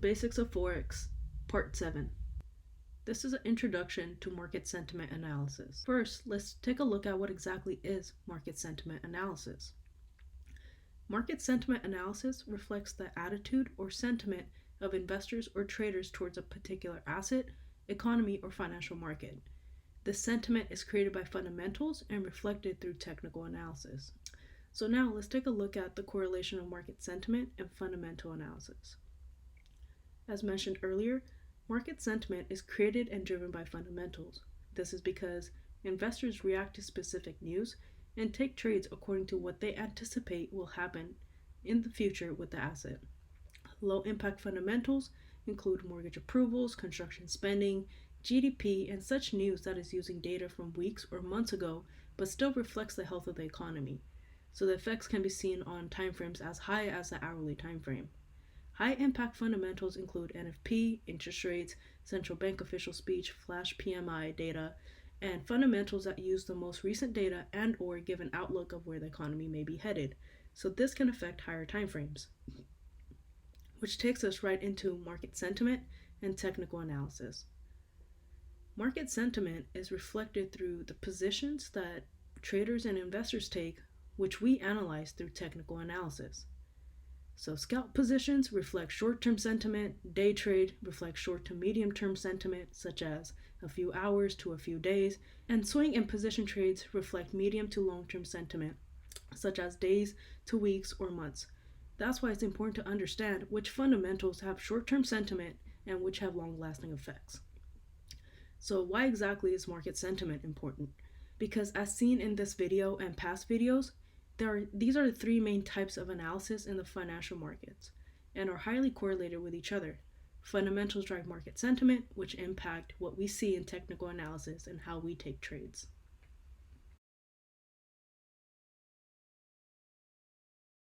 Basics of Forex, Part 7. This is an introduction to market sentiment analysis. First, let's take a look at what exactly is market sentiment analysis. Market sentiment analysis reflects the attitude or sentiment of investors or traders towards a particular asset, economy, or financial market. This sentiment is created by fundamentals and reflected through technical analysis. So now let's take a look at the correlation of market sentiment and fundamental analysis. As mentioned earlier, market sentiment is created and driven by fundamentals. This is because investors react to specific news and take trades according to what they anticipate will happen in the future with the asset. Low impact fundamentals include mortgage approvals, construction spending, GDP, and such news that is using data from weeks or months ago but still reflects the health of the economy. So the effects can be seen on timeframes as high as the hourly timeframe. High impact fundamentals include NFP, interest rates, central bank official speech, flash PMI data, and fundamentals that use the most recent data and/or give an outlook of where the economy may be headed. So this can affect higher timeframes. Which takes us right into market sentiment and technical analysis. Market sentiment is reflected through the positions that traders and investors take, which we analyze through technical analysis. So scalp positions reflect short-term sentiment, day trade reflects short to medium-term sentiment, such as a few hours to a few days, and swing and position trades reflect medium to long-term sentiment, such as days to weeks or months. That's why it's important to understand which fundamentals have short-term sentiment and which have long-lasting effects. So why exactly is market sentiment important? Because as seen in this video and past videos, these are the three main types of analysis in the financial markets and are highly correlated with each other. Fundamentals drive market sentiment, which impact what we see in technical analysis and how we take trades.